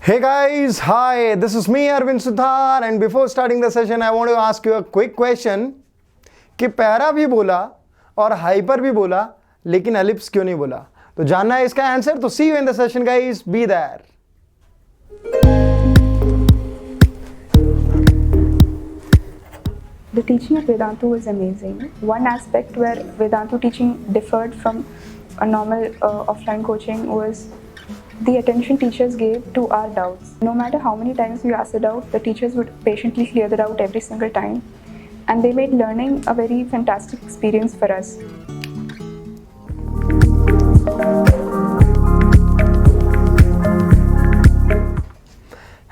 Hey guys, hi, this is me Arvind Sudhar and before starting the session I want to ask you a quick question कि para भी बोला और hyper भी बोला लेकिन ellipse क्यों नहीं बोला? तो जानना है इसका आंसर, तो see you in the session guys, be there. The teaching of Vedantu was amazing. One aspect where Vedantu teaching differed from a normal offline coaching was the attention teachers gave to our doubts. No matter how many times we asked a doubt, the teachers would patiently clear the doubt every single time. And they made learning a very fantastic experience for us.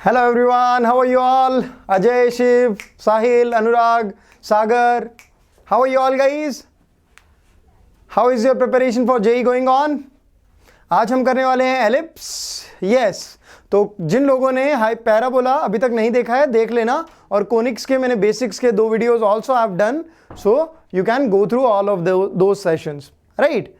Hello everyone, how are you all? Ajay, Shiv, Sahil, Anurag, Sagar. How are you all guys? How is your preparation for JEE going on? आज हम करने वाले हैं ellipse. Yes, तो जिन लोगों ने high parabola अभी तक नहीं देखा है देख लेना, और कोनिक्स के मैंने बेसिक्स के 2 videos also have done, so you can go through all of those sessions, right?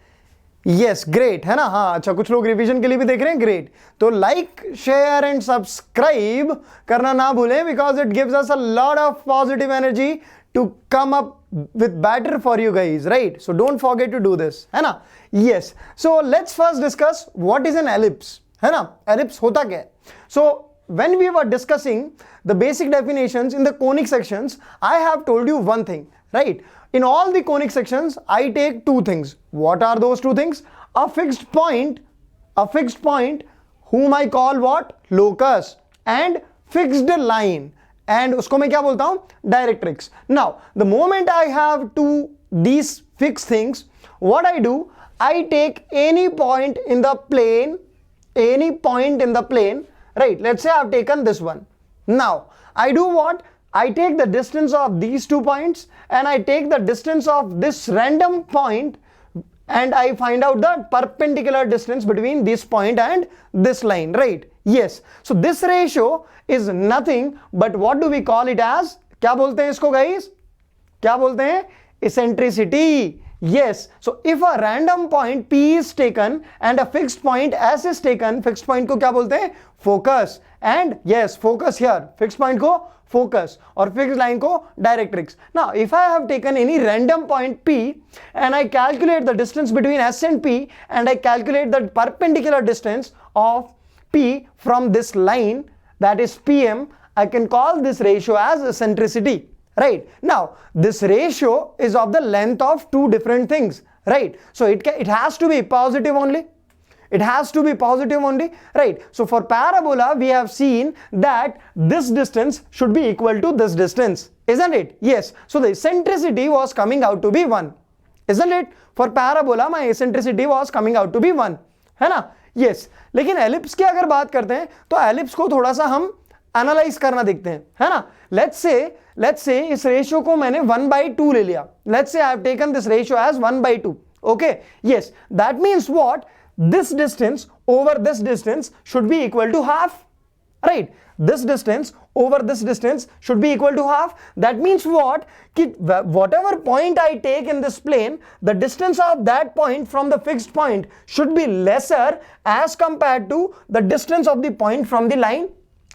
Yes, great है ना. हाँ अच्छा, कुछ लोग रिवीजन के लिए भी देख रहे हैं, ग्रेट. तो लाइक, शेयर एंड सब्सक्राइब करना ना भूलें because it gives us a lot of positive energy to come up with better for you guys, right? So don't forget to do this, है ना? Yes. So let's first discuss what is an ellipse, है ना? Ellipse होता क्या है? So when we were discussing the basic definitions in the conic sections, I have told you one thing, right? In all the conic sections, I take 2 things. What are those 2 things? A fixed point whom I call what? Locus, and fixed line. And उसको मैं क्या बोलता हूं? Directrix. Now, the moment I have these fixed things, what I do, I take any point in the plane, right? Let's say I've taken this one. Now, I do what? I take the distance of these 2 points and I take the distance of this random point and I find out the perpendicular distance between this point and this line, right? Yes. So this ratio is nothing but what do we call it as? क्या बोलते हैं इसको guys? क्या बोलते हैं? Eccentricity. Yes. So if a random point P is taken and a fixed point S is taken, fixed point को क्या बोलते हैं? Focus. And yes, focus here. Fixed point को focus और fixed line को directrix. Now if I have taken any random point P and I calculate the distance between S and P and I calculate the perpendicular distance of P from this line, that is PM, I can call this ratio as eccentricity, right? Now this ratio is of the length of 2 different things, right? So it has to be positive only. It has to be positive only, right? So for parabola, we have seen that this distance should be equal to this distance, isn't it? Yes. So the eccentricity was coming out to be 1, isn't it? For parabola, my eccentricity was coming out to be 1, है ना? Yes. लेकिन ellipse की अगर बात करते हैं तो ellipse को थोड़ा सा हम एनालाइज करना देखते हैं, है ना? Let's say इस रेशियो को मैंने 1/2 ले लिया. Let's say I have taken this ratio as 1/2. Okay? Yes. That means what? This distance over this distance should be equal to half, right? This distance over this distance should be equal to half. That means what? Whatever point I take in this plane, the distance of that point from the fixed point should be lesser as compared to the distance of the point from the line.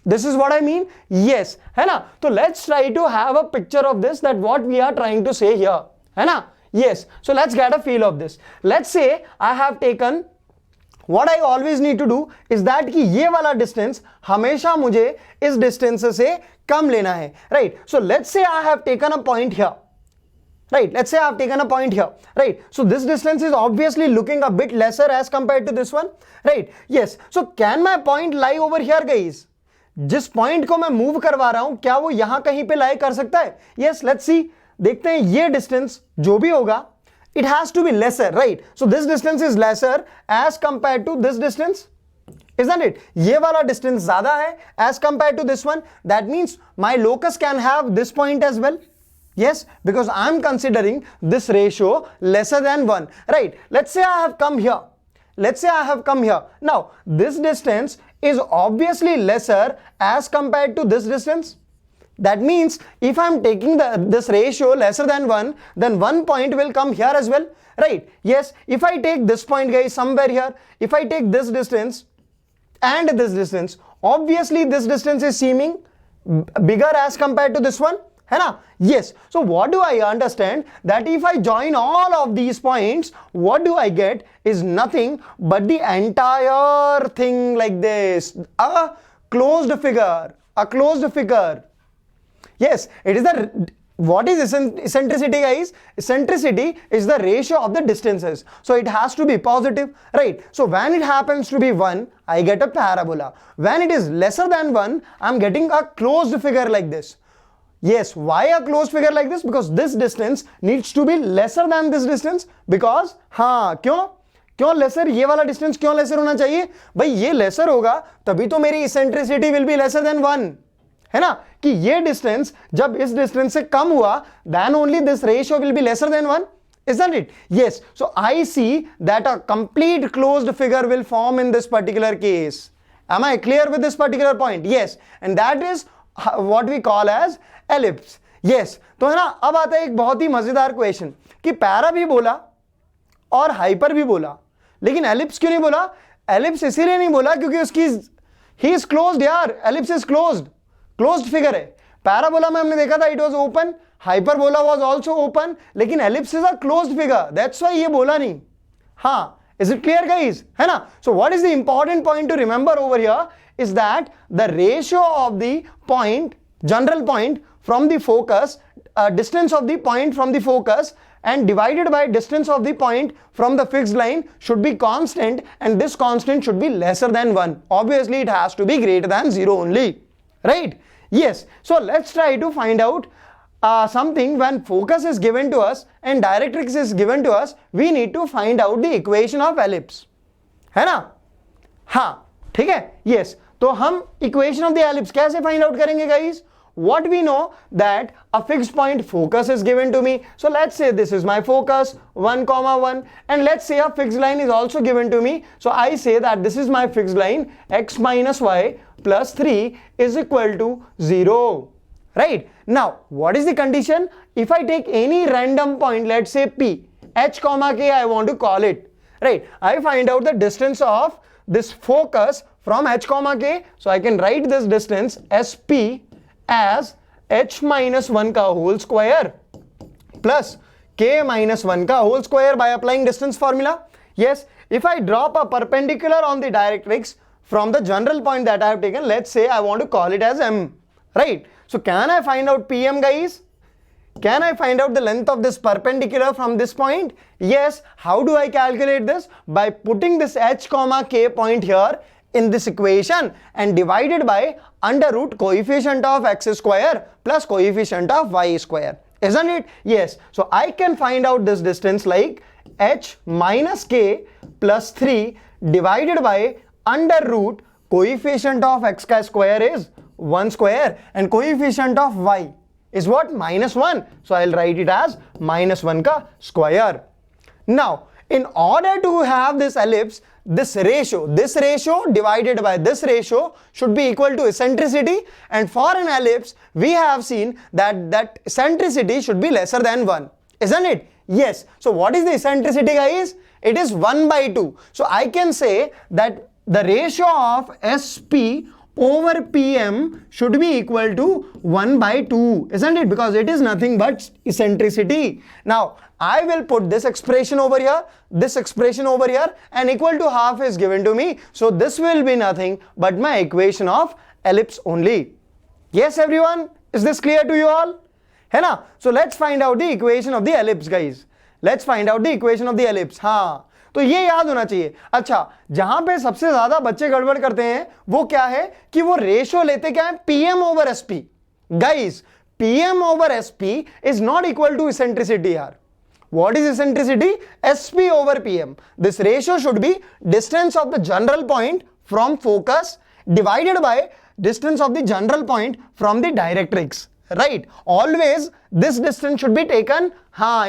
This is what I mean. Yes, है ना? So let's try to have a picture of this, that what we are trying to say here, है ना? Yes. So let's get a feel of this. Let's say I have taken, what I always need to do is that कि ये वाला distance हमेशा मुझे इस distance से कम लेना है, right? So let's say I have taken a point here, right? Let's say I have taken a point here, right? So this distance is obviously looking a bit lesser as compared to this one, right? Yes. So can my point lie over here guys? जिस point को मैं move करवा रहा हूं क्या वो यहां कहीं पे lie कर सकता है? Yes, let's see. देखते हैं ये distance जो भी होगा, it has to be lesser, right? So this distance is lesser as compared to this distance, isn't it? ये वाला distance ज़्यादा है as compared to this one. That means my locus can have this point as well. Yes, because I'm considering this ratio lesser than 1, right? Let's say I have come here. Let's say I have come here. Now this distance is obviously lesser as compared to this distance. That means if I'm taking this ratio lesser than 1, then 1 point will come here as well, right? Yes, if I take this point guys somewhere here, if I take this distance and this distance, Obviously this distance is seeming bigger as compared to this one, है ना? Yes. So what do I understand? That if I join all of these points, what do I get is nothing but the entire thing like this, a closed figure, a closed figure. Yes, it is the, what is eccentricity, guys? Eccentricity is the ratio of the distances. So it has to be positive, right? So when it happens to be 1, I get a parabola. When it is lesser than 1, I'm getting a closed figure like this. Yes, why a closed figure like this? Because this distance needs to be lesser than this distance. Because, हाँ, क्यों lesser? ये वाला distance क्यों lesser होना चाहिए? भाई ये lesser होगा तभी तो मेरी eccentricity will be lesser than 1. है ना? कि ये distance जब इस distance से कम हुआ, then only this ratio will be lesser than 1. Isn't it? Yes. So I see that a complete closed figure will form in this particular case. Am I clear with this particular point? Yes. And that is what we call as ellipse. Yes. तो है ना, अब आता है एक बहुत ही मजेदार question कि पैरा भी बोला और हाइपर भी बोला, लेकिन एलिप्स क्यों नहीं बोला? एलिप्स इसीलिए नहीं बोला क्योंकि उसकी ही इज क्लोज्ड यार, ellipse is closed, closed figure है. पैराबोला में हमने देखा था it was open, hyperbola was also open, लेकिन ellipse is a closed figure, that's why ये बोला नहीं. हाँ, is it clear guys? है ना? So what is the important point to remember over here is that the ratio of the point, general point from the focus, distance of the point from the focus and divided by distance of the point from the fixed line should be constant, and this constant should be lesser than 1. Obviously it has to be greater than 0 only, right? Yes. So let's try to find out something. When focus is given to us and directrix is given to us, we need to find out the equation of ellipse, है ना? हाँ, ठीक है. Yes. तो हम equation of the ellipse कैसे find out करेंगे guys? What we know that a fixed point focus is given to me. So let's say this is my focus 1, 1, and let's say a fixed line is also given to me. So I say that this is my fixed line, x minus y plus 3 is equal to 0. Right? Now, what is the condition? If I take any random point, let's say P, h comma k, I want to call it. Right? I find out the distance of this focus from h comma k. So I can write this distance sp as h minus 1 ka whole square plus k minus 1 ka whole square by applying distance formula. Yes, if I drop a perpendicular on the directrix from the general point that I have taken, let's say I want to call it as m, right? So can I find out pm guys? Can I find out the length of this perpendicular from this point? Yes. How do I calculate this? By putting this h comma k point here in this equation and divided by under root coefficient of x square plus coefficient of y square. Isn't it? Yes. So I can find out this distance like h minus k plus 3 divided by under root coefficient of x square is 1 square and coefficient of y is what? Minus 1. So I'll write it as minus 1 ka square. Now, in order to have this ellipse, this ratio divided by this ratio should be equal to eccentricity, and for an ellipse we have seen that eccentricity should be lesser than 1. Isn't it? Yes. So what is the eccentricity guys? It is 1 by 2. So I can say that the ratio of SP over PM should be equal to 1 by 2, isn't it? Because it is nothing but eccentricity. Now, I will put this expression over here, and equal to half is given to me. So this will be nothing but my equation of ellipse only. Yes, everyone? Is this clear to you all? है ना? So let's find out the equation of the ellipse, guys. Let's find out the equation of the ellipse. हाँ, तो ये याद होना चाहिए. अच्छा, जहां पे सबसे ज्यादा बच्चे गड़बड़ करते हैं वो क्या है कि वो रेशियो लेते क्या है? PM over SP. Guys, PM over SP is not equal to eccentricity यार. What is eccentricity? SP over PM. This ratio should be distance of the general point from focus divided by distance of the general point from the directrix. Right? Always this distance should be taken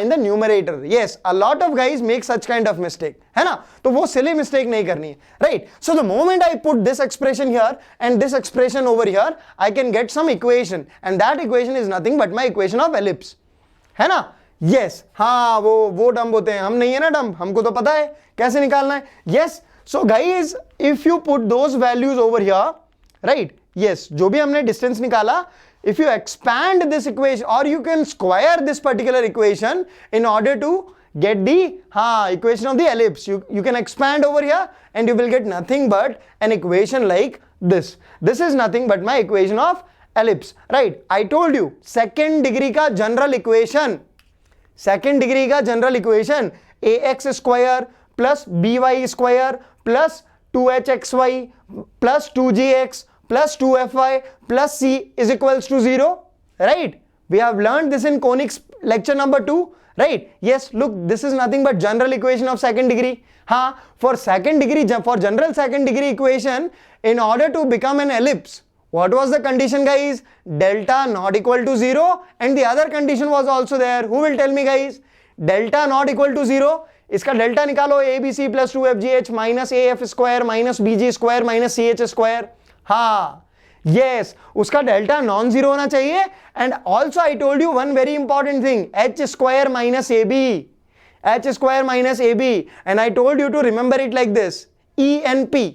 in the numerator. Yes, a lot of guys make such kind of mistake. है ना? तो वो silly mistake नहीं करनी है. Right? So the moment I put this expression here and this expression over here, I can get some equation, and that equation is nothing but my equation of ellipse. है ना? Yes. हाँ, वो dumb होते हैं, हम नहीं है ना डम्ब, हमको तो पता है कैसे निकालना है. Yes. So guys, if you put those values over here, right yes जो भी हमने डिस्टेंस निकाला, if you expand this equation or you can square this particular equation in order to get the equation of the ellipse, you can expand over here and you will get nothing but an equation like this. This is nothing but my equation of ellipse, right? I told you second degree का general equation, second degree का general equation ax square plus by square plus 2hxy plus 2gx plus 2fy plus c is equals to 0, right? We have learned this in Conics lecture number 2, right? Yes, look, this is nothing but general equation of second degree. For second degree, for general second degree equation, in order to become an ellipse, what was the condition, guys? Delta not equal to 0, and the other condition was also there. Who will tell me, guys? Delta not equal to 0. इसका delta निकालो, abc plus 2fgh minus af square minus bg square minus ch square. Yes, उसका delta non zero होना चाहिए. And also I told you one very important thing, H square minus A B, H square minus A B, and I told you to remember it like this, E N P,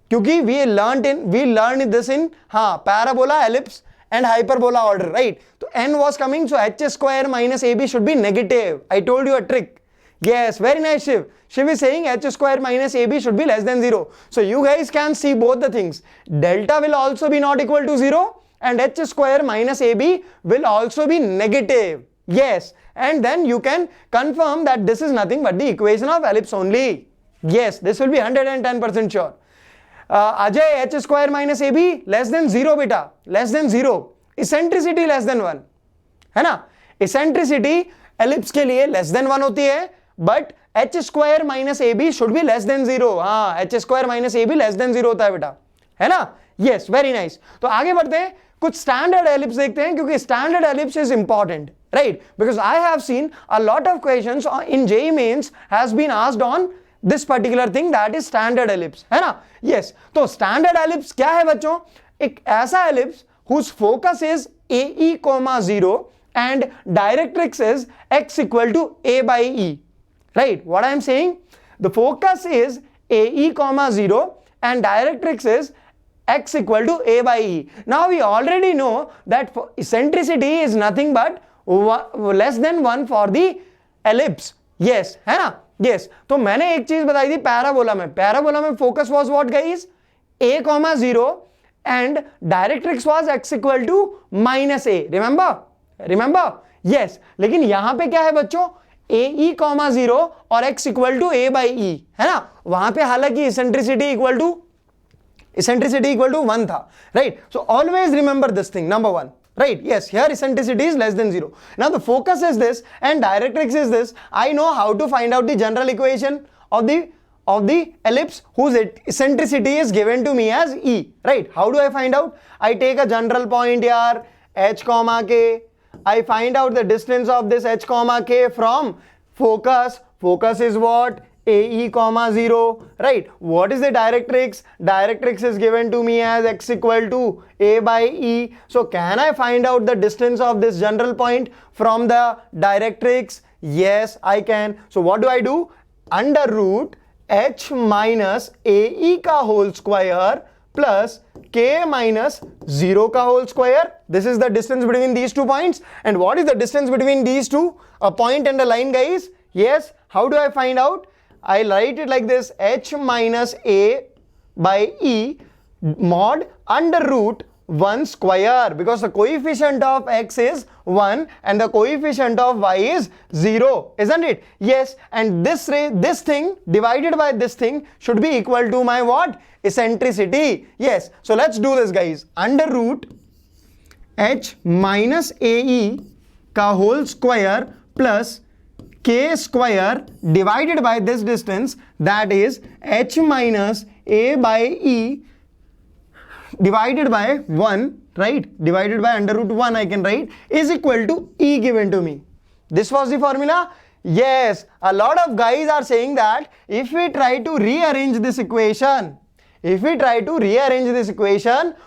क्योंकि we learn this in parabola, ellipse and hyperbola order, right? So n was coming, so h square minus ab should be negative. I told you a trick. Yes, very nice, Shiv. Shiv is saying h square minus ab should be less than 0. So you guys can see both the things. Delta will also be not equal to 0 and h square minus ab will also be negative. Yes, and then you can confirm that this is nothing but the equation of ellipse only. Yes, this will be 110% sure. Ajay, h square minus ab less than 0 beta, less than 0. Eccentricity less than 1, है ना? Eccentricity ellipse के लिए less than 1 होती है, but h square minus ab should be less than 0. h square minus ab less than 0 होता है बेटा, है ना? Yes, very nice. तो आगे बढ़ते हैं, कुछ standard ellipse देखते हैं, क्योंकि standard ellipse is important, right? Because I have seen a lot of questions in JEE Mains has been asked on this particular thing, that is standard ellipse, है ना? Yes, तो standard ellipse क्या है बच्चों? एक ऐसा ellipse whose focus is AE, 0 and directrix is x equal to a by e, right? What I am saying, the focus is AE, 0 and directrix is x equal to a by e. Now we already know that eccentricity is nothing but less than 1 for the ellipse. Yes, है ना? Yes, तो मैंने एक चीज बताई थी parabola में focus was what guys, a, 0 and directrix was x equal to minus a. Remember? Yes, लेकिन यहां पे क्या है बच्चों, AE, 0 और x equal to a by e, है ना? वहां पे हालांकि eccentricity equal to 1 था, right? So always remember this thing, number 1. Right, yes, here eccentricity is less than 0. Now the focus is this and directrix is this. I know how to find out the general equation of the ellipse whose eccentricity is given to me as E, right? How do I find out? I take a general point here, h comma k. I find out the distance of this h comma k from focus. Focus is what? AE, 0, right? What is the directrix? Directrix is given to me as x equal to a by e. So can I find out the distance of this general point from the directrix? Yes, I can. So what do? Under root h minus AE का whole square plus k minus 0 का whole square. This is the distance between these 2 points. And what is the distance between these two? A point and a line, guys. Yes, how do I find out? I'll write it like this, h minus a by e mod under root 1 square, because the coefficient of x is 1 and the coefficient of y is 0, isn't it? Yes, and this thing divided by this thing should be equal to my what? Eccentricity. Yes, so let's do this, guys. Under root h minus ae का whole square plus k square divided by this distance, that is h minus a by e divided by 1, right? Divided by under root 1 I can write, is equal to e given to me. This was the formula. Yes, a lot of guys are saying that if we try to rearrange this equation,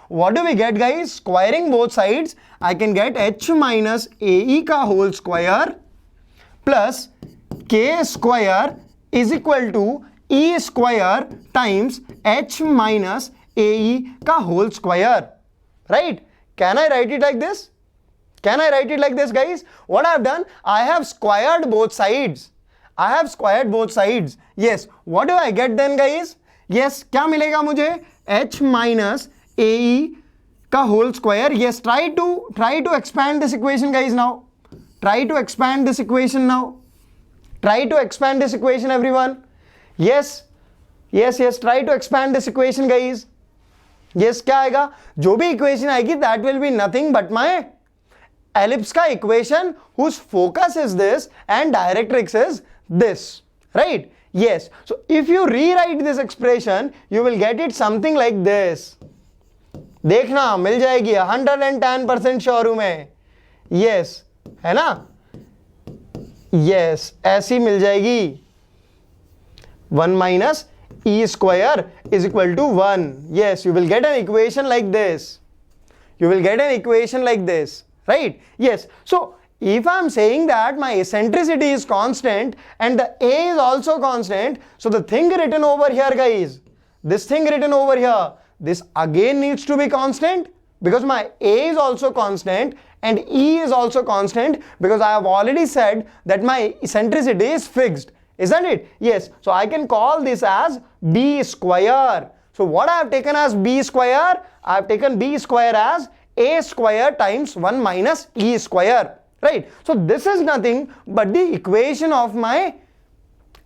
what do we get, guys? Squaring both sides, I can get h minus ae का whole square plus k square is equal to e square times h minus AE का whole square, right? Can I write it like this? Can I write it like this, guys? What I have done, I have squared both sides. I have squared both sides. Yes. What do I get then, guys? Yes. क्या मिलेगा मुझे? H minus AE का whole square. Yes. Try to expand this equation, guys. Now. Try to expand this equation now. Try to expand this equation, everyone. Yes. Yes. Yes. Try to expand this equation, guys. Yes. क्या आएगा? जो भी equation आएगी, that will be nothing but my ellipse का equation whose focus is this and directrix is this, right? Yes. So if you rewrite this expression, you will get it something like this. देखना मिल जाएगी 110% sure हूं मैं. Yes, है ना? Yes, ऐसी मिल जाएगी. 1 minus e square is equal to 1. Yes, you will get an equation like this. You will get an equation like this. Right? Yes. So if I'm saying that my eccentricity is constant and the A is also constant, so the thing written over here, guys, this thing written over here, this again needs to be constant because my A is also constant and E is also constant because I have already said that my eccentricity is fixed, isn't it? Yes. So I can call this as B square. So what I have taken as B square, I have taken B square as A square times 1 minus E square, right? So this is nothing but the equation of my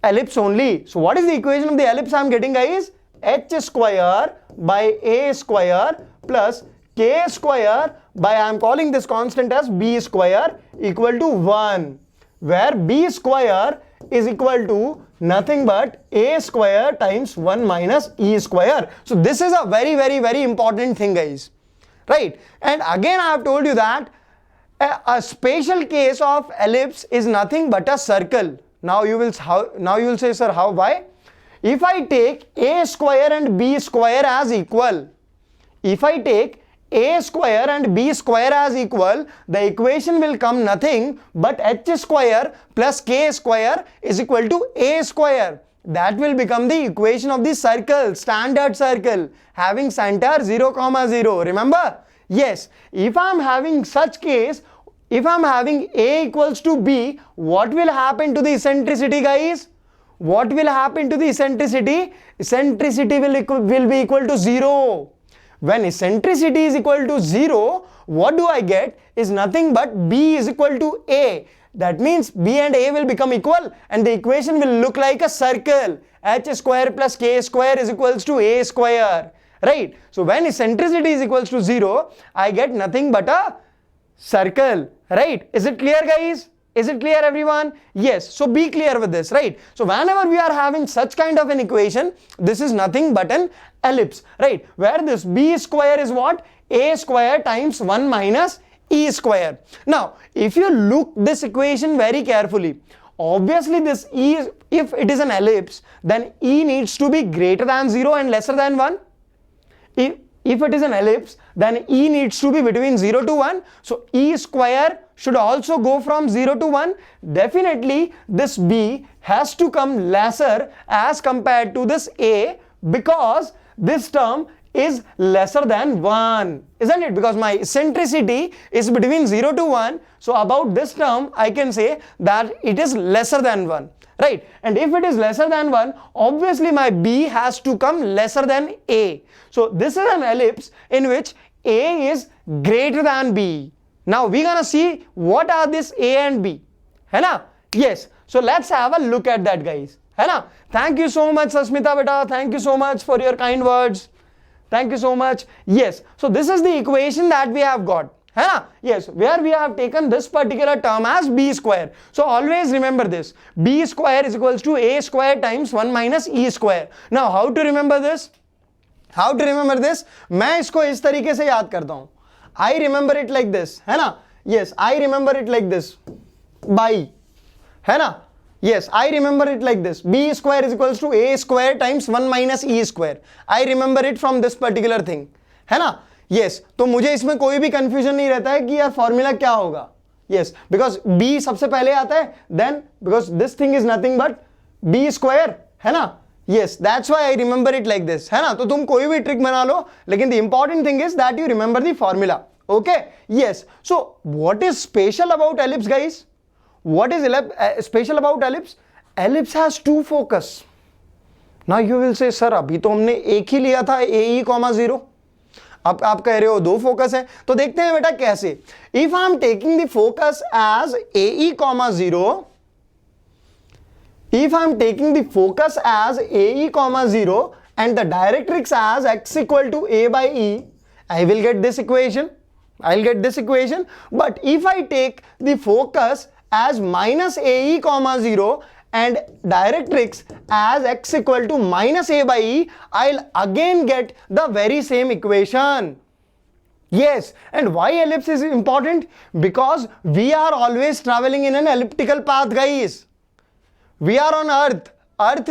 ellipse only. So what is the equation of the ellipse I'm getting, guys? H square by A square plus K square by, I'm calling this constant as B square, equal to 1, where B square is equal to nothing but A square times 1 minus E square. So this is a very, very, very important thing, guys. Right? And again I have told you that a special case of ellipse is nothing but a circle. Now you will say, sir, how? Why? If I take A square and B square as equal, if I take A square and B square as equal, the equation will come nothing but H square plus K square is equal to A square. That will become the equation of the circle, standard circle, having center 0, 0. Remember? Yes. If I am having such case, if I am having A equals to B, what will happen to the eccentricity, guys? What will happen to the eccentricity? Eccentricity will be equal to 0. When eccentricity is equal to 0, what do I get? Is nothing but B is equal to A. That means B and A will become equal and the equation will look like a circle. H square plus K square is equals to A square. Right? So when eccentricity is equals to 0, I get nothing but a circle. Right? Is it clear, guys? Is it clear, everyone? Yes. So be clear with this, right? So whenever we are having such kind of an equation, this is nothing but an ellipse, right? Where this B square is what? A square times 1 minus E square. Now, if you look this equation very carefully, obviously this E, if it is an ellipse, then E needs to be greater than 0 and lesser than 1. If it is an ellipse, then E needs to be between 0 to 1. So E square should also go from 0 to 1. Definitely this B has to come lesser as compared to this A because this term is lesser than 1, isn't it? Because my eccentricity is between 0 to 1. So about this term, I can say that it is lesser than 1, right? And if it is lesser than 1, obviously my B has to come lesser than A. So this is an ellipse in which A is greater than B. Now we're gonna see what are this A and B, है ना? Yes. So let's have a look at that, guys, है ना? Thank you so much, Sasmita beta. Thank you so much for your kind words. Thank you so much. Yes. So this is the equation that we have got. है ना? Yes. Where we have taken this particular term as B square. So always remember this. B square is equals to A square times 1 minus E square. Now how to remember this? How to remember this? मैं इसको इस तरीके से याद करता हूँ. I remember it like this. है ना? Yes. I remember it like this. By. है ना? Yes, I remember it like this. B square is equals to A square times 1 minus E square. I remember it from this particular thing. है ना? Yes, तो मुझे इसमें कोई भी confusion नहीं रहता है कि यार formula क्या होगा. Yes, because B सबसे पहले आता है, then because this thing is nothing but B square, है ना? Yes, that's why I remember it like this, है ना? तो तुम कोई भी ट्रिक बना लो, लेकिन the important thing is that you remember the formula. Okay? Yes. So what is special about ellipse, guys? What is special about ellipse? Ellipse has two focus. Now you will say, sir, अभी तो हमने एक ही लिया था AE, 0. अब आप कह रहे हो दो फोकस है, तो देखते हैं बेटा कैसे. If I am taking the focus as AE, 0, if I am taking the focus as AE, 0 and the directrix as x equal to A by E, I will get this equation. I'll get this equation. But if I take the focus as minus AE, 0 and directrix as x equal to minus A by E, I'll again get the very same equation. Yes, and why ellipse is important? Because we are always traveling in an elliptical path, guys. We are on earth. Earth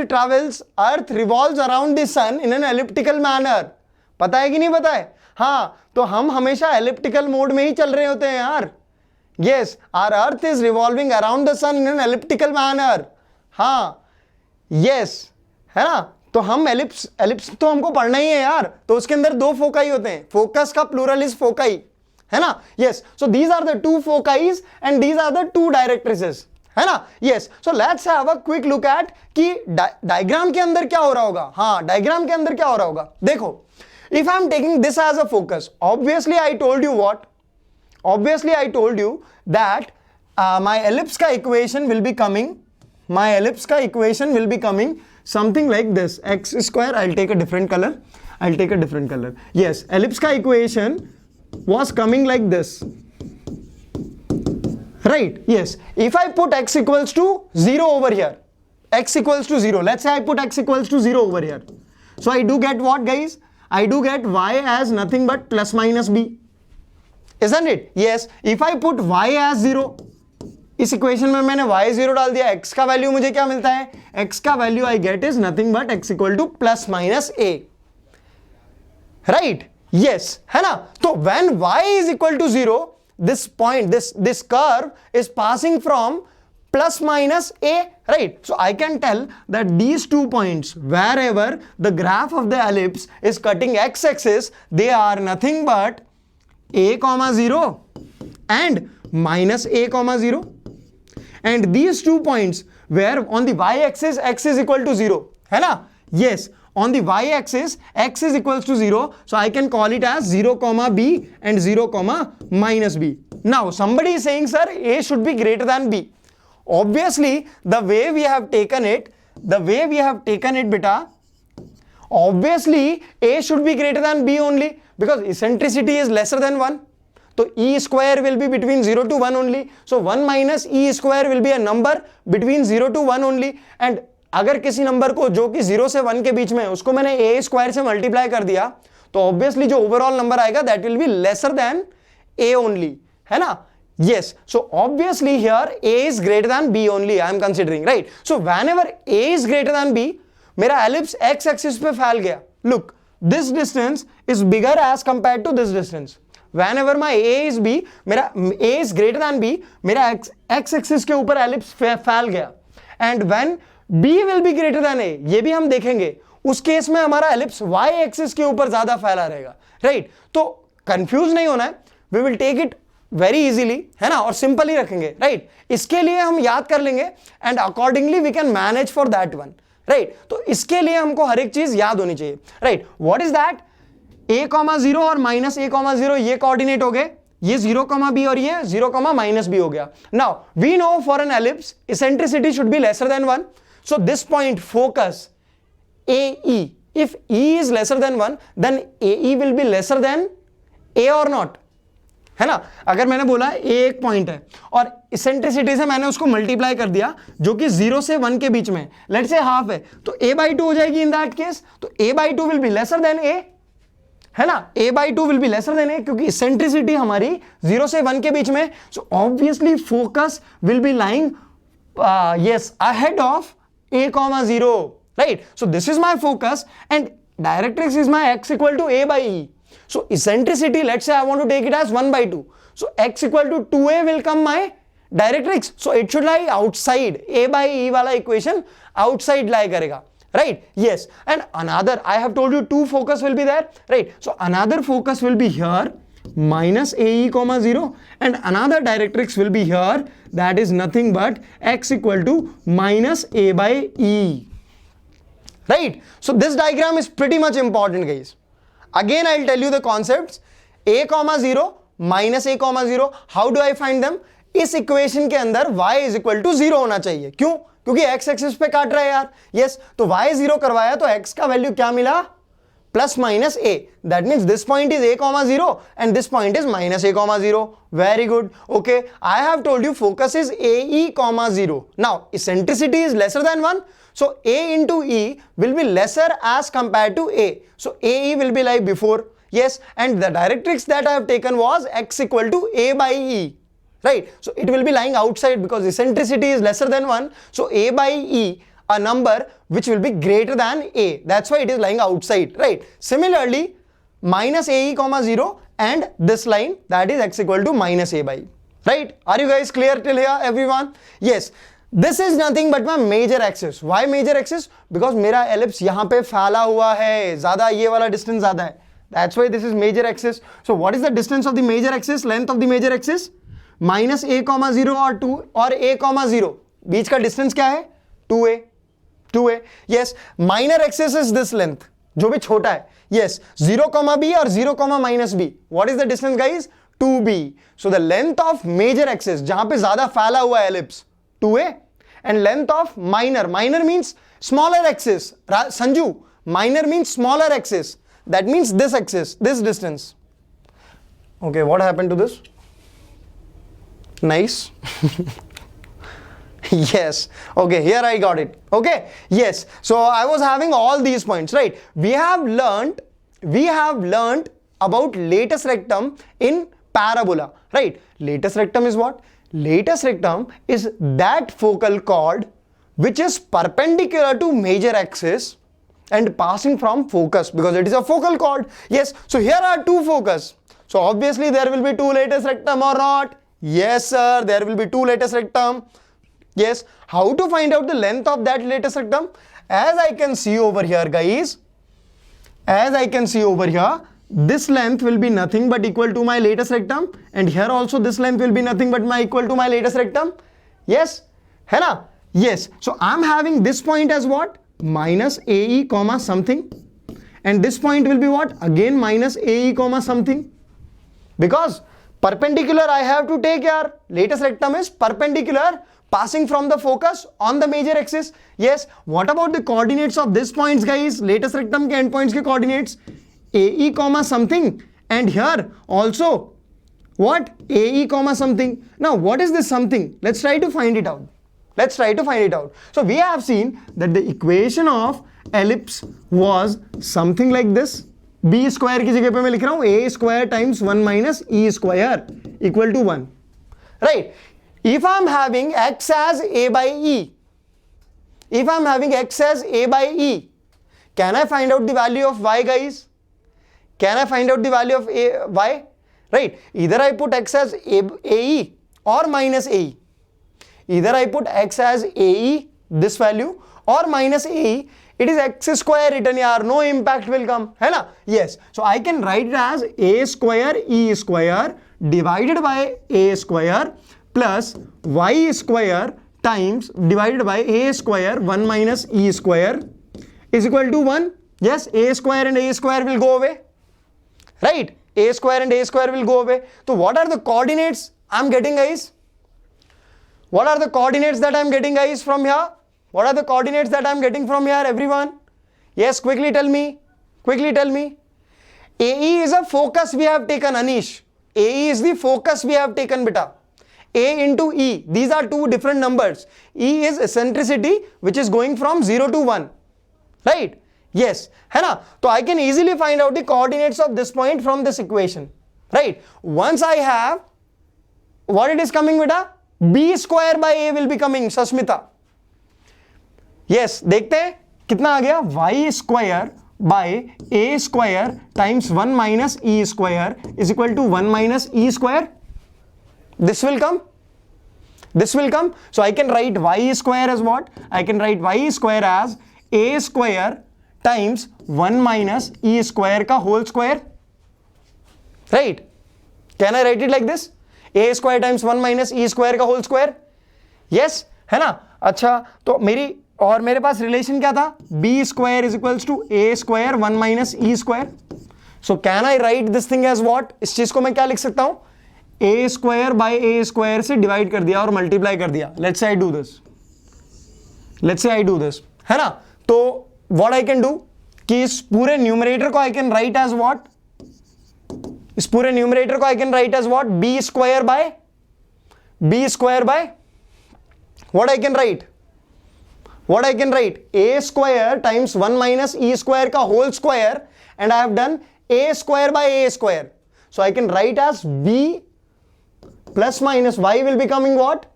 revolves around the sun in an elliptical manner. पता है कि नहीं पता है? हाँ, तो हम हमेशा elliptical mode में ही चल रहे होते हैं यार. Yes, our earth is revolving around the sun in an elliptical manner. हाँ, yes, है ना? तो हम ellipse तो हमको पढ़ना ही है यार. तो उसके अंदर दो फोकाई होते हैं. Focus का plural is foci, है ना? Yes, so these are the two foci and these are the two directrices. है ना? Yes, so let's have a quick look at कि डायग्राम के अंदर क्या हो रहा होगा. हाँ, डायग्राम के अंदर क्या हो रहा होगा. देखो, if I am taking this as a focus, obviously I told you what? Obviously I told you that my ellipse ka equation will be coming. My ellipse ka equation will be coming something like this. X square, I'll take a different color. I'll take a different color. Yes, ellipse ka equation was coming like this. Right, yes. If I put x equals to 0 over here, x equals to 0. Let's say I put x equals to 0 over here. So I do get what, guys? I do get y as nothing but plus minus b. Isn't it? Yes. If I put y as 0, इस equation में मैंने y 0 डाल दिया, x का value मुझे क्या मिलता है? x का value I get is nothing but x equal to plus minus a. Right? Yes. है ना? तो when y is equal to 0, this point, this curve is passing from plus minus a, right? So I can tell that these 2 points, wherever the graph of the ellipse is cutting x-axis, they are nothing but a, 0 and minus a, 0. And these 2 points where on the y-axis x is equal to 0, है ना? Yes, on the y-axis x is equals to 0, so I can call it as 0, b and 0, minus b. Now somebody is saying, sir, a should be greater than b. Obviously, the way we have taken it, beta, obviously a should be greater than b only, because eccentricity is lesser than 1. So e square will be between 0 to 1 only. So 1 minus e square will be a number between 0 to 1 only. And अगर किसी number को जो कि 0 से 1 के बीच में है उसको मैंने a स्क्वायर से मल्टीप्लाई कर दिया, तो ऑब्वियसली जो ओवरऑल नंबर आएगा that will be lesser than a only, है ना? Yes, so obviously here a is greater than b only I am considering, right? So whenever a is greater than b, मेरा ellipse x axis पे फैल गया. Look, this distance is bigger as compared to this distance. Whenever my a is b, मेरा a is greater than b, मेरा x axis के ऊपर ellipse फैल गया. And when b will be greater than a, ये भी हम देखेंगे, उस केस में हमारा ellipse y axis के ऊपर ज्यादा फैला रहेगा, right? तो कंफ्यूज नहीं होना है, we will take it very easily, है ना? और सिंपल ही रखेंगे, right? इसके लिए हम याद कर लेंगे and accordingly we can manage for that one, right? तो इसके लिए हमको हर एक चीज याद होनी चाहिए, right? What is that? a, 0 और minus a, 0 ये कोऑर्डिनेट हो गए, ये 0, b और ये 0, minus b हो गया. Now we know for an ellipse eccentricity should be lesser than 1. So this point focus AE, if E is lesser than 1, then AE will be lesser than A or not, है ना? अगर मैंने बोला A एक point है और eccentricity से मैंने उसको मल्टीप्लाई कर दिया जो कि 0 से 1 के बीच में, लेट्स से हाफ है, तो A/2 हो जाएगी इन दैट केस. तो A/2 will be lesser than A, है ना? A/2 will be lesser than A क्योंकि इसेंट्रिसिटी हमारी 0 से 1 के बीच में. So obviously focus will be lying yes ahead of A, 0, right? So this is my focus and directrix is my x equal to A by E. So eccentricity, let's say I want to take it as 1/2. So x equal to 2a will come my directrix. So it should lie outside. A by E वाला equation outside lie करेगा. right? Yes, and another, I have told you two focus will be there, right? So another focus will be here, minus AE comma 0, and another directrix will be here, that is nothing but x equal to minus A by E, right? So this diagram is pretty much important, guys. Again, I'll tell you the concepts. A comma 0 minus A comma 0, how do I find them? इस equation के अंदर y is equal to 0 होना चाहिए. क्यों? क्योंकि x axis पे काट रहा है यार. यस, तो y 0 करवाया तो x का वैल्यू क्या मिला? Plus minus a. That means this point is a comma 0 and this point is minus a comma 0. Very good. Okay, I have told you focus is AE comma 0. Now eccentricity is lesser than 1. So a into E will be lesser as compared to a. So AE will be like before. Yes, and the directrix that I have taken was x equal to a by E. Right, so it will be lying outside because eccentricity is lesser than 1. So a by E, a number which will be greater than a. That's why it is lying outside, right? Similarly, minus AE comma 0 and this line, that is x equal to minus a by E. Right? Are you guys clear till here, everyone? Yes. This is nothing but my major axis. Why major axis? Because मेरा ellipse यहाँ पे फैला हुआ है, ज़्यादा ये वाला distance ज़्यादा है. That's why this is major axis. So what is the distance of the major axis? Length of the major axis? Minus A comma 0 और 2 और a कॉमा 0 बीच का डिस्टेंस क्या है? 2a. Yes, minor axis is this length, जो भी छोटा है. Yes, 0 comma b और 0 comma minus b. What is the distance guys? 2b. So the length of major axis, जहां पे ज्यादा फैला हुआ है ellipse, 2a, and length of minor means smaller axis. Sanju, minor means smaller axis, that means this axis, this distance. Okay, what happened to this? Nice. Yes, okay, here I got it. Okay, yes, so I was having all these points, right? We have learned about latus rectum in parabola, right? Latus rectum is what? Latus rectum is that focal chord which is perpendicular to major axis and passing from focus, because it is a focal chord. Yes, so here are two focus, so obviously there will be two latus rectum or not? Yes sir, there will be two latus rectum. Yes, how to find out the length of that latus rectum? As I can see over here, guys, as I can see over here, this length will be nothing but equal to my latus rectum, and here also this length will be nothing but equal to my latus rectum. Yes, है ना? Yes, so I'm having this point as what? Minus AE comma something, and this point will be what? Again minus AE comma something, because perpendicular I have to take here. Latus rectum is perpendicular, passing from the focus on the major axis. Yes, what about the coordinates of this points, guys? Latus rectum के end points के coordinates, AE comma something, and here also what? AE comma something. Now what is this something? Let's try to find it out. So we have seen that the equation of ellipse was something like this. b square की जगह पे मैं लिख रहा हूं a square times 1 minus e square equal to 1, right? If I'm having x as a by e, can I find out the value of y, guys? Can I find out the value of y? Right? Either I put x as ae or minus ae. Either I put x as ae, this value, or minus ae. It is x square written here, no impact will come, है ना? Yes, so I can write it as a square e square divided by a square plus y square times divided by a square 1 minus e square is equal to 1. Yes, a square and a square will go away, right? A square and a square will go away. So what are the coordinates I'm getting, guys? What are the coordinates that I'm getting, guys, from here? What are the coordinates that I'm getting from here, everyone? Yes, quickly tell me. AE is a focus we have taken, Anish. AE is the focus we have taken, beta. A into E, these are two different numbers. E is eccentricity, which is going from 0 to 1, right? Yes, है ना? So I can easily find out the coordinates of this point from this equation, right? Once I have, what it is coming, beta? B square by A will be coming, Sasmita. Yes, देखते हैं कितना आ गया? y square by a square times 1 minus e square is equal to 1 minus e square. This will come. So I can write y square as what? I can write y square as A square times 1 minus E square का whole square, right? Can I write it like this? A square times 1 minus E square का whole square, yes, है ना? अच्छा, तो मेरे पास relation क्या था? B square is equals to A square 1 minus E square. So can I write this thing as what? इस चीज को मैं क्या लिख सकता हूं? A square by A square से डिवाइड कर दिया और मल्टीप्लाई कर दिया. Let's say I do this, है ना? तो व्हाट आई कैन डू कि इस पूरे न्यूमरेटर को I can write as what? इस पूरे न्यूमरेटर को I can write as what? B square by what I can write? A square times 1 minus E square का whole square, and I have done A square by A square. So I can write as B plus minus Y will be coming what?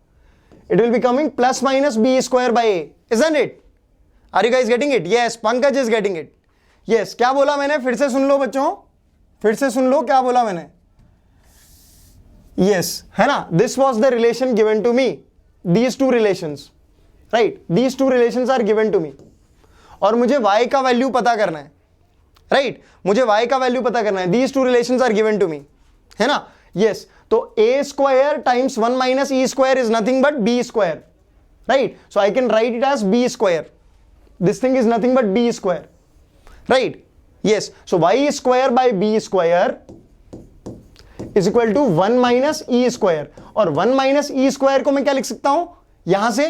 It will be coming plus minus B square by A, isn't it? Are you guys getting it? Yes, Pankaj is getting it. Yes, क्या बोला मैंने? फिर से सुन लो बच्चों, फिर से सुन लो क्या बोला मैंने. Yes, है ना? This was the relation given to me. These two relations, right? These two relations are given to me. और मुझे y का वैल्यू पता करना है, right? मुझे y का वैल्यू पता करना है. These two relations are given to me, है ना? Yes. तो a square times 1 minus e square is nothing but b square, right? So I can write it as b square. This thing is nothing but b square, right? Yes. So y square by b square is equal to 1 minus e square. और 1 minus e square को मैं क्या लिख सकता हूं? यहां से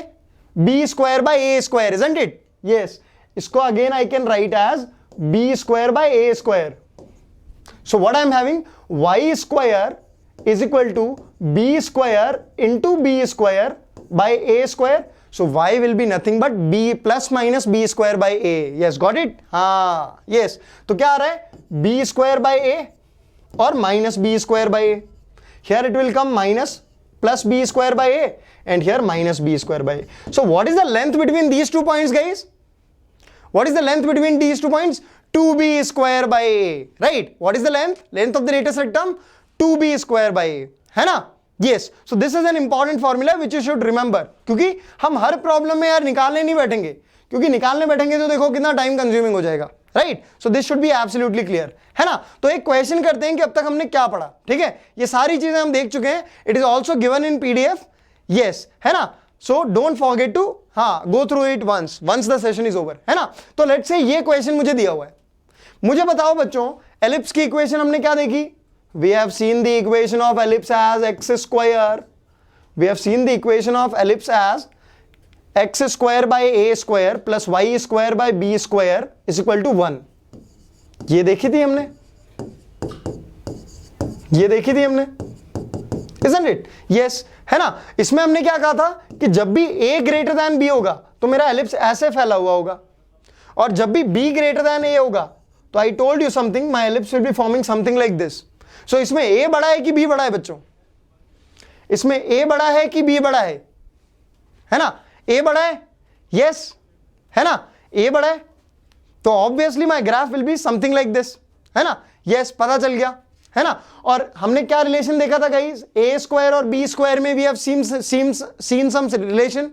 b square by a square, isn't it? Yes. इसको again I can write as b square by a square. So what I am having? Y square is equal to b square into b square by a square. So y will be nothing but b plus minus b square by a. Yes, got it? हाँ, yes. तो क्या आ रहा है? b square by a और minus b square by a. Here it will come minus plus b square by a, and here minus b square by a. So what is the length between these 2 points, guys? What is the length between these 2 points? 2b square by a, right? What is the length? Length of the latest rectum? 2b square by a, है ना? Yes. So this is an important formula which you should remember. क्योंकि हम हर problem में यार निकालने नहीं बैठेंगे, क्योंकि निकालने बैठेंगे तो देखो कितना टाइम कंज्यूमिंग हो जाएगा, right? So this should be absolutely clear, है ना? तो एक क्वेश्चन करते हैं कि अब तक हमने क्या पढ़ा, ठीक है? ये सारी चीजें हम देख चुके हैं. It is also given in PDF, yes, है ना? So don't forget to go through it once the session is over, है ना? तो लेट्स से ये क्वेश्चन मुझे दिया हुआ है. मुझे बताओ बच्चों, एलिप्स की इक्वेशन हमने क्या देखी? We have seen the equation of ellipse as X square. We have seen the equation of ellipse as x square by a square plus y square by b square is equal to 1. ये देखी थी हमने, isn't it? Yes, है ना? इसमें हमने क्या कहा था कि जब भी a greater than b होगा तो मेरा एलिप्स ऐसे फैला हुआ होगा, और जब भी b greater than a होगा तो I told you something, my ellipse will be forming something like this. So इसमें a बड़ा है कि b बड़ा है बच्चों? इसमें a बड़ा है कि b बड़ा है ना? a बड़ा है, yes, है ना? a बड़ा है तो obviously my graph will be something like this, है ना? yes, पता चल गया, है ना? और हमने क्या रिलेशन देखा था गाइस? a स्क्वायर और b स्क्वायर में we have seen some relation.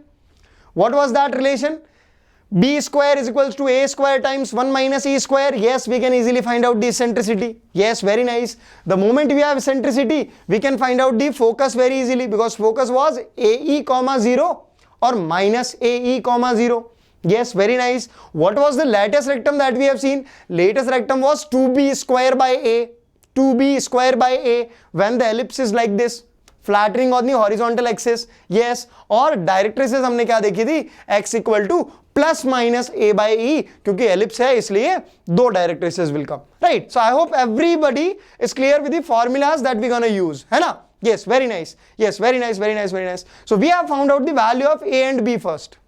What was that relation? b square is equals to a square times 1 minus e square. Yes, we can easily find out the eccentricity. Yes, very nice. The moment we have eccentricity, we can find out the focus very easily, because focus was ae comma 0 or minus ae comma 0. Yes, very nice. What was the latest rectum that we have seen? Latest rectum was 2b square by a. 2b square by a when the ellipse is like this, flattering on the horizontal axis. Yes, और directrices हमने क्या देखी थी? x equal to plus minus a by e, क्योंकि ellipse है इसलिए दो directrices will come, right? So I hope everybody is clear with the formulas that we're gonna use, है ना? Yes, very nice. Yes, very nice, very nice, very nice. So we have found out the value of a and b first,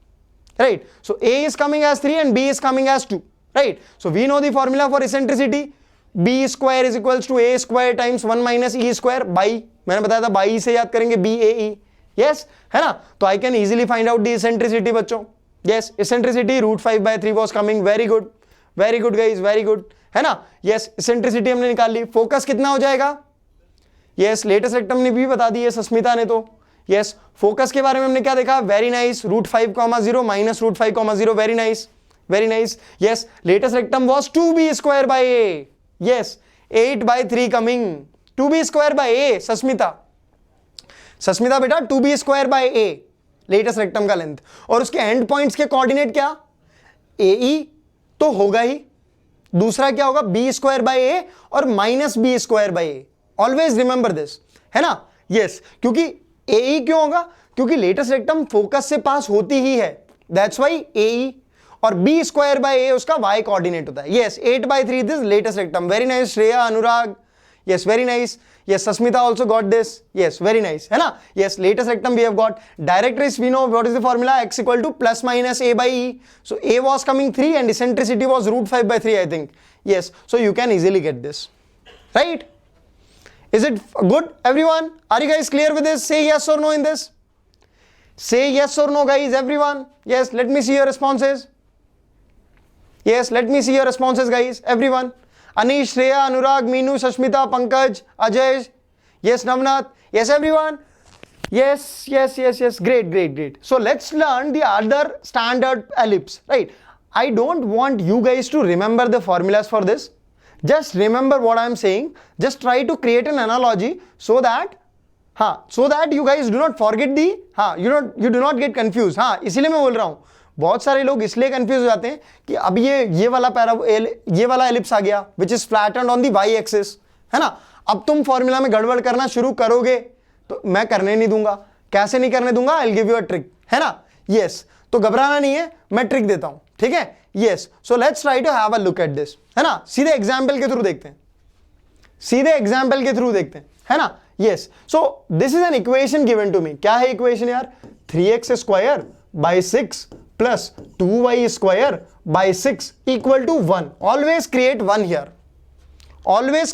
right? So a is coming as 3 and b is coming as 2, right? So we know the formula for eccentricity. b square is equals to a square times 1 minus e square by, मैंने बताया था by से याद करेंगे b a e. Yes, है ना? तो I can easily find out the eccentricity बच्चों. Yes, eccentricity √5/3 was coming. Very good, very good guys, very good, है ना? Yes, eccentricity हमने निकाल ली. फोकस कितना हो जाएगा? Yes, लेटेस्ट रेक्टम ने भी बता दी है सस्मिता ने तो. Yes, फोकस के बारे में हमने क्या देखा? Very nice, √5,0 minus √5,0. Very nice. Very nice. Yes, latest rectum was 2b square by a. Yes, 8 by 3 coming. 2b square by a. Sasmita बेटा 2b square by a latus rectum का length, और उसके एंड पॉइंट्स के coordinate क्या, AE तो होगा ही, दूसरा क्या होगा, b स्क्वायर बाय a और minus b square by a. Always remember this, है ना. यस, क्योंकि AE क्यों होगा, क्योंकि लेटेस्ट रेक्टम फोकस से पास होती ही है, दैट्स व्हाई AE, और b स्क्वायर बाय a उसका y कोऑर्डिनेट होता है. Yes, 8 by 3 this latus rectum. Very nice Shreya, Anurag. Yes, very nice. Yes, Sasmita also got this. Yes, very nice. है ना. Yes, latest rectum we have got. Directress we know what is the formula, x equal to plus minus a by e. So a was coming 3 and eccentricity was root 5 by 3, I think. Yes, so you can easily get this. Right? Is it good, everyone? Are you guys clear with this? Say yes or no in this. Say yes or no, guys, everyone. Yes, let me see your responses. Yes, let me see your responses, guys, everyone. Anish, Shreya, Anurag, Meenu, Sashmita, Pankaj, Ajay, yes, Navnath, yes, everyone. Yes, great. So let's learn the other standard ellipse, right? I don't want you guys to remember the formulas for this. Just remember what I am saying. Just try to create an analogy so that you guys do not forget the, you do not get confused. इसीलिए मैं बोल रहा हूँ, बहुत सारे लोग इसलिए confuse हो जाते हैं कि अब ये वाला एलिप्स आ गया which is flattened on the Y axis, है ना. अब तुम फॉर्मूला में गड़बड़ करना शुरू करोगे तो मैं करने नहीं दूंगा. कैसे नहीं करने दूंगा, I will give you a trick, है ना. यस, तो घबराना नहीं है, मैं ट्रिक देता हूं, ठीक है. Yes, so let's try to have a look at this, है ना. सीधे एग्जाम्पल के थ्रू देखते हैं, है ना. Yes, so this is an equation given to me. क्या है इक्वेशन यार, 3x square by 6 plus 2y square by 6 equal to 1. Always create 1 here. Always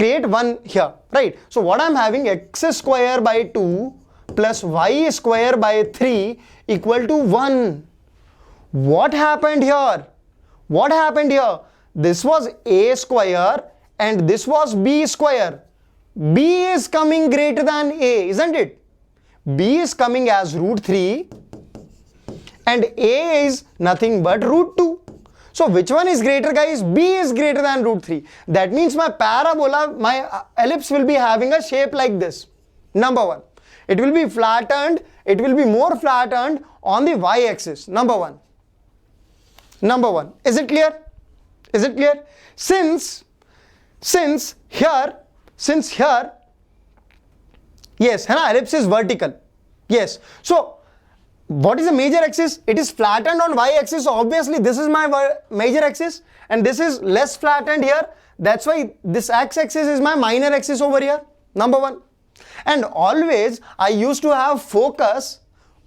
create 1 here, right? So what I'm having, x square by 2 plus y square by 3 equal to 1. What happened here? This was a square and this was b square. B is coming greater than a, isn't it? B is coming as root 3 and a is nothing but root 2. So which one is greater, guys? B is greater than root 3. That means my parabola, my ellipse will be having a shape like this. Number one, it will be flattened, it will be more flattened on the y-axis. Number one. Is it clear? Since here, yes, ellipse is vertical. Yes. So what is the major axis? It is flattened on y-axis. So obviously this is my major axis and this is less flattened here. That's why this x-axis is my minor axis over here. Number one. And always I used to have focus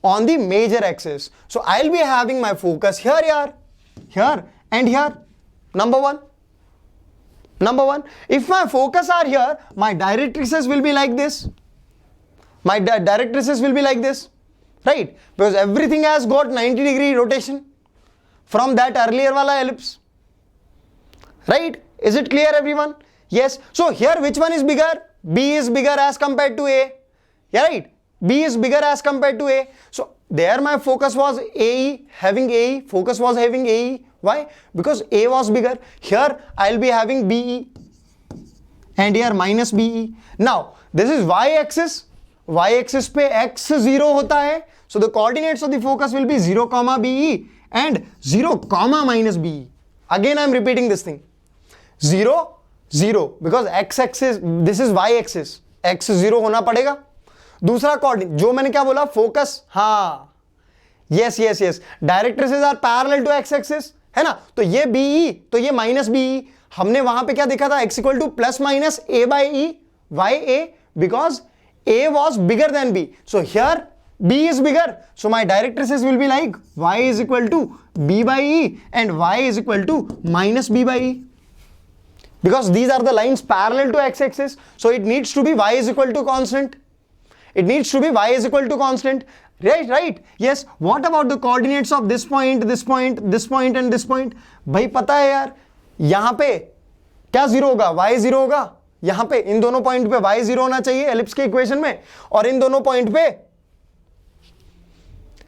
on the major axis. So I'll be having my focus here and here. Number one. If my focus are here, my directrices will be like this. Right? Because everything has got 90-degree rotation from that earlier wala ellipse. Right? Is it clear, everyone? Yes. So here which one is bigger? B is bigger as compared to A. Yeah, right? B is bigger as compared to A. So there my focus was AE, having AE. Focus was having AE. Why? Because A was bigger. Here I'll be having BE and here minus BE. Now this is y-axis. Y-axis पे x 0 होता है. So the coordinates of the focus will be 0, BE and 0, minus BE. Again I am repeating this thing. 0, 0 because x-axis, this is y-axis. x 0 होना पड़ेगा. दूसरा coordinate, जो मैंने क्या बोला, focus, हाँ. Yes. Directrices are parallel to x-axis, है ना. तो ये BE, तो ये minus BE. हमने वहां पे क्या देखा था, x equal to plus minus a by e. Why a? Because A was bigger than B. So here B is bigger. So my directrices will be like y is equal to B by E and y is equal to minus B by E. Because these are the lines parallel to x-axis. So it needs to be y is equal to constant. Right? Yes. What about the coordinates of this point and this point? भाई पता है यार, यहाँ पे क्या 0 होगा? y 0 होगा. यहां पे इन दोनों पॉइंट पे y 0 होना चाहिए एलिप्स के इक्वेशन में, और इन दोनों पॉइंट पे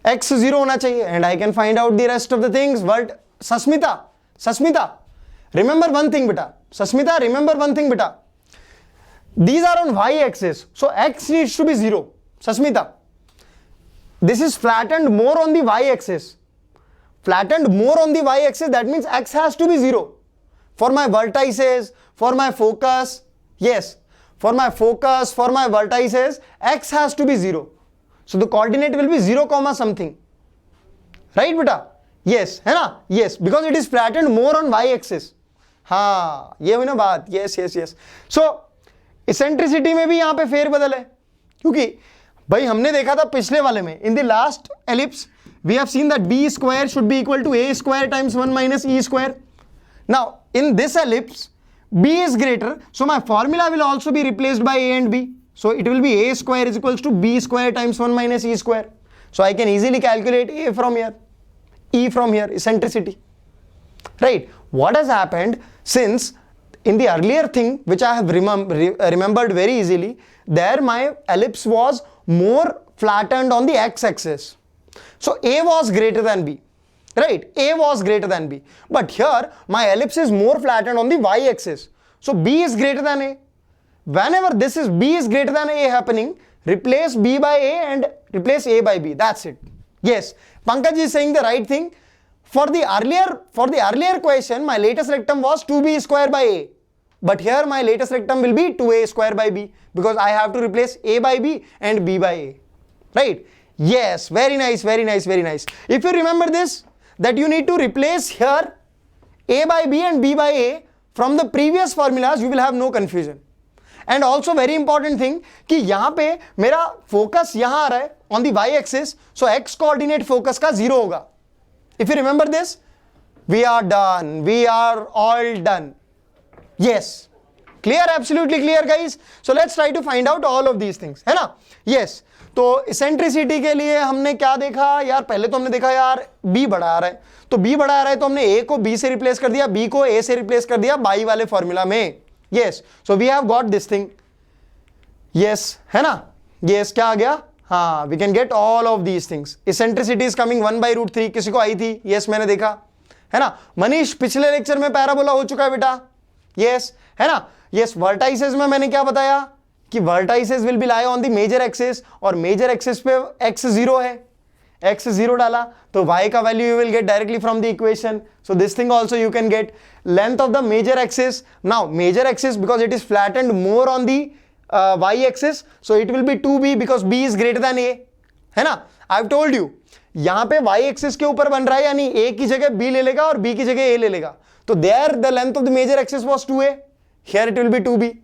x 0 होना चाहिए, and I can find out the rest of the things. But Sasmita remember one thing beta, Sasmita, remember one thing beta, these are on y axis, so x needs to be 0. Sasmita, this is flattened more on the y axis, that means x has to be 0 for my vertices, for my focus. Yes, for my focus, for my vertices, x has to be 0, so the coordinate will be 0 comma something, right beta? Yes, है ना? Yes, because it is flattened more on y axis. हाँ, ये हुई ना बात. Yes. So eccentricity में भी यहां पे फेरबदल है, क्योंकि भाई हमने देखा था पिछले वाले में, in the last ellipse we have seen that b square should be equal to a square times 1 minus e square. Now in this ellipse b is greater, so my formula will also be replaced by a and b, so it will be a square is equals to b square times 1 minus e square. So I can easily calculate a from here, e from here, eccentricity, right? What has happened, since in the earlier thing which I have remembered very easily, there my ellipse was more flattened on the x-axis, so a was greater than b, right? A was greater than b, but here my ellipse is more flattened on the y-axis, so b is greater than a. Whenever this is b is greater than a happening, replace b by a and replace a by b, that's it. Yes, Pankaj is saying the right thing. For the earlier question, my latest rectum was 2b square by a, but here my latest rectum will be 2a square by b, because I have to replace a by b and b by a, right? Yes, very nice. If you remember this, that you need to replace here a by b and b by a from the previous formulas, you will have no confusion. And also very important thing कि यहाँ पे मेरा focus यहाँ आ रहा है on the y axis, so x coordinate focus का 0 होगा. If you remember this, we are done. We are all done. Yes, clear, absolutely clear guys. So let's try to find out all of these things, है ना? Yes. तो eccentricity के लिए हमने क्या देखा यार? पहले तो हमने देखा यार b बड़ा आ रहा है, तो b बड़ा आ रहा है तो हमने a को b से रिप्लेस कर दिया, b को a से रिप्लेस कर दिया बाई वाले फॉर्मूला में. Yes, so we have got this thing. Yes, है ना? Yes, क्या आ गया? हाँ, we can get all of these things. Eccentricity is coming 1 by root 3. किसी को आई थी? Yes, मैंने देखा, है ना? मनीष, पिछले लेक्चर में पैराबोला हो चुका है बेटा. Yes, है ना? Yes, vertices में मैंने क्या बताया कि vertices will be lie on the major axis, और major axis पे x 0 है, x 0 डाला तो y का value you will get directly from the equation. So this thing also you can get. Length of the major axis, now major axis because it is flattened more on the y-axis, so it will be 2b because b is greater than a, है ना? I've told you, यहाँ पे y-axis के ऊपर बन रहा है, यानी a की जगह b ले लेगा और b की जगह a ले लेगा, तो there the length of the major axis was 2a, here it will be 2b.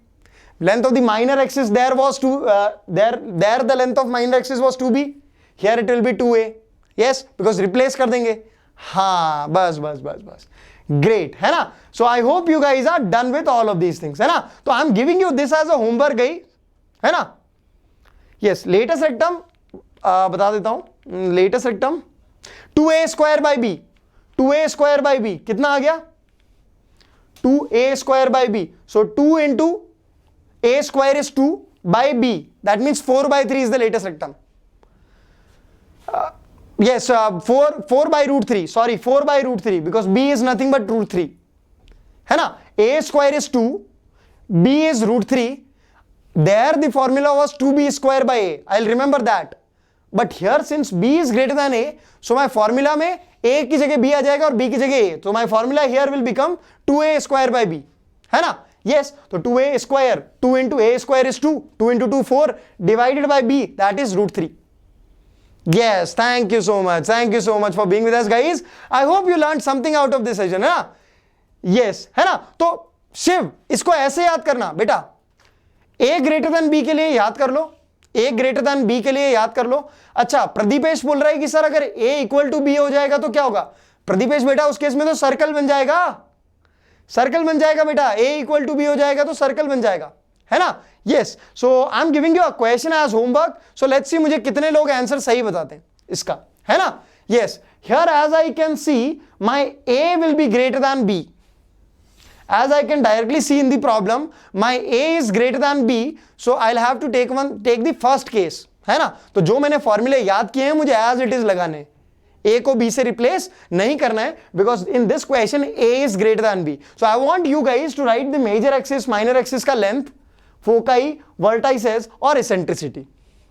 Length of the minor axis there was there the length of minor axis was 2b, here it will be 2a. Yes, because replace कर देंगे. हाँ, बस great, है ना? So I hope you guys are done with all of these things, है ना? तो I'm giving you this as a homework guys, है ना? Yes, latest rectum बता देता हूँ. Latest rectum 2a square by b, 2a square by b कितना आ गया? 2a square by b, so 2 into a square is 2 by b, that means 4 by 3 is the latest rectum. Yes, 4 by root 3, sorry, 4 by root 3, because b is nothing but root 3, है ना? A square is 2, b is root 3, there the formula was 2b square by a, I'll remember that, but here since b is greater than a, so my formula में a की जगह b आ जाएगा और b की जगह a, so my formula here will become 2a square by b, है ना? Yes, so 2a square, 2 into a square is 2, 2 into 2 4, divided by b, that is root 3. Yes, thank you so much for being with us guys. I hope you learned something out of this session, है ना? Yes, है ना? तो शिव, इसको ऐसे याद करना बेटा, a greater than b के लिए याद कर लो, a greater than b के लिए याद कर लो. अच्छा, प्रदीपेश बोल रहा है कि सर अगर a इक्वल टू b हो जाएगा तो क्या होगा? प्रदीपेश बेटा उस केस में तो सर्कल बन जाएगा, सर्कल बन जाएगा बेटा, a इक्वल टू b हो जाएगा तो सर्कल बन जाएगा, है ना? Yes, so I'm giving you a question as homework, so let's see मुझे कितने लोग आंसर सही बताते हैं इसका, है ना? Yes, here as I can see my a will be greater than b, as I can directly see in the problem my a is greater than b, so I'll have to take the first case, है ना। तो जो मैंने फॉर्मूले याद किए हैं मुझे एज इट इज लगाने, ए को बी से रिप्लेस नहीं करना है, because in this question A is greater than B. So I want you guys to write the major axis, minor axis का लेंथ, फोकाई, वर्टाइसेस और इसेंट्रिसिटी,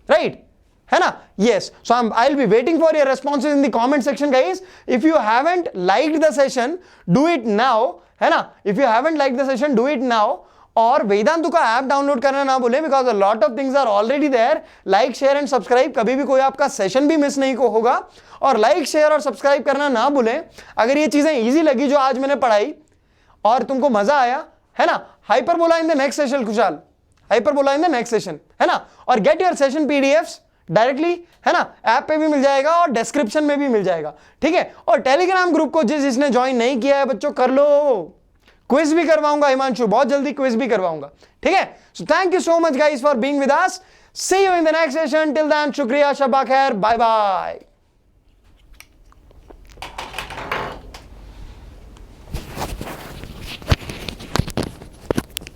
राइट, है ना। Yes, so I will be waiting for your responses in the comment section guys. If you haven't liked the session do it now, है ना। If you haven't liked the session do it now, और वेदांतु का app download करना ना भूलें, because a lot of things are already there. Like, share and subscribe, कभी भी कोई आपका सेशन भी मिस नहीं को होगा। और लाइक, शेयर और सब्सक्राइब करना ना भूलें। अगर ये चीजें इजी लगी जो आज मैंने पढ़ाई और तुमको मजा आया, है ना, hyperbola in the next session खुशहाल, hyperbola in the next session, है ना। और get your session PDFs directly, है ना, ऐप पे भी मिल जाएगा और डिस्क्रिप्शन में भी मिल जाएगा, ठीक है। और टेलीग्राम ग्रुप को जिसने ज्वाइन नहीं किया है बच्चों कर लो, क्विज भी करवाऊंगा हिमांशु, बहुत जल्दी क्विज भी करवाऊंगा, ठीक है। So thank you so much guys for being with us, see you in the next session, till then शुक्रिया, शबा खैर, बाय बाय।